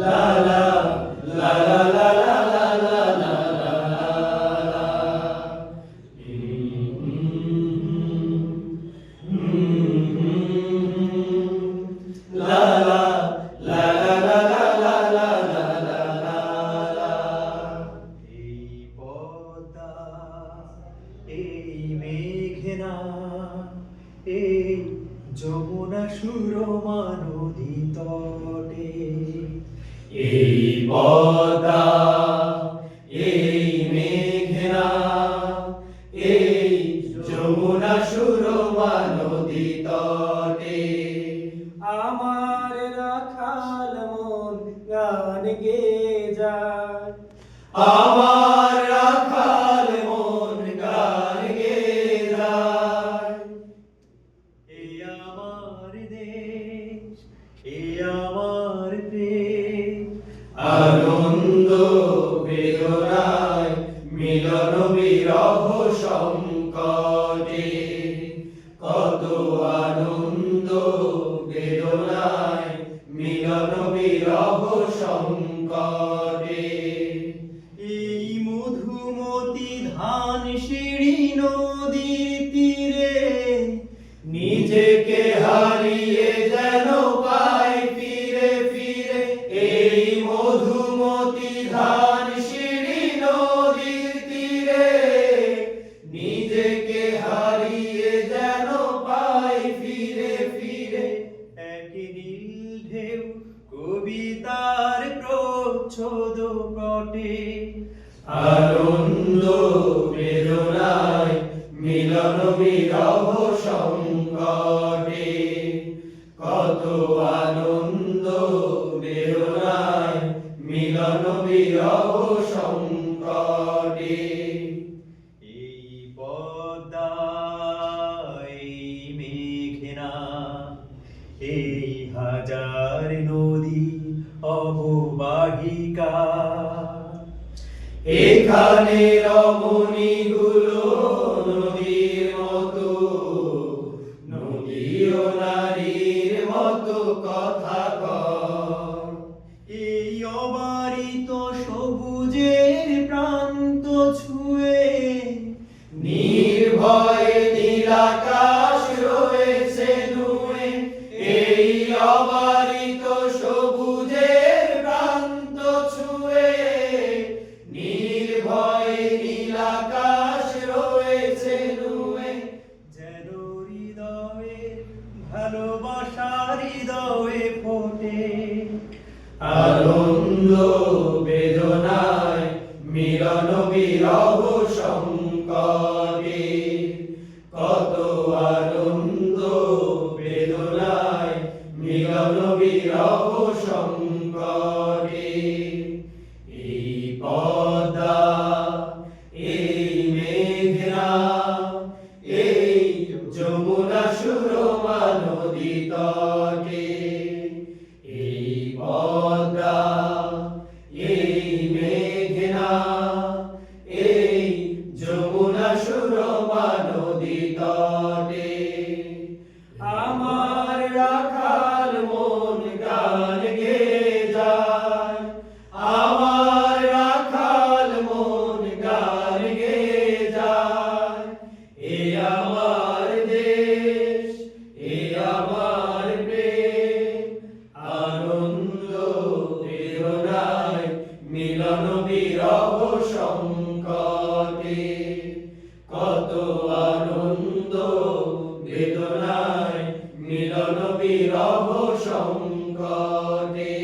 La la la la la la la la la la. La la la la la la la la la la. এই পদ্মা, এই মেঘনা, এই যমুনা সুরমা নদী তটে, এই পদ্মা, এই মেঘনা, এই যমুনা সুরমা নদী তটে, আমার রাখাল মন গান গেয়ে যায়। আমার রাখাল মন গান গেয়ে যায়। এই আমার দেশ, এই আমার প্রেম, আনন্দ বেদনায় মিলন বিরহ সংকটে, কত আনন্দ বেদনায় মিলন বিরহ সংকটে। এই মধুমতি ধান সিঁড়ি নদীর তীরে, নিজেকে হারিয়ে যেন পাই ফিরে ফিরে। এই মধুমতি ধান সিঁড়ি নদীর তীরে, নিজেকে হারিয়ে যেন পাই ফিরে ফিরে। এক নীল ঢেউ কবিতার প্রচ্ছদ পটে, আনন্দ বেদনায় মিলন বিরহ সংকটে, কত আনন্দ বেদনায় মিলন বিরহ সংকটে। এই পদ্মা, এই মেঘনা, এই হাজার নদী অববাহিকা, এখানে রমণীগুলো নদীর মতো, নদীও নারীর মতো কথা কয়। এই অবারিত সবুজের প্রান্ত ছুঁয়ে, নির্ভয়ে নীলাকাশ রয়েছে নুয়ে। এই অবারিত সবুজের প্রান্ত ছুঁয়ে, নির্ভয়ে নীলাকাশ রয়েছে নুয়ে। যেন হৃদয়ে ভালোবাসার হৃদয়ে ফোটে, আনন্দ বেদনায় মিলন বিরহ সংকটে, কত আনন্দ বেদনায় মিলন বিরহ সংকটে। এই পদ্মা, এই মেঘনা, এই যমুনা সুরমা নদী তটে, এই পদ্মা, এই মেঘনা, এই যমুনা সুরমা নদী তটে, আমার রাখাল মন গান গেয়ে যায়। আমার রাখাল মন গান গেয়ে যায়। এ আমার দেশ, এ আমার প্রেম, আনন্দ বেদনায় মিলন বিরহ সংকটে, কত আনন্দ বেদনায় মিলন বিরহ সংকটে।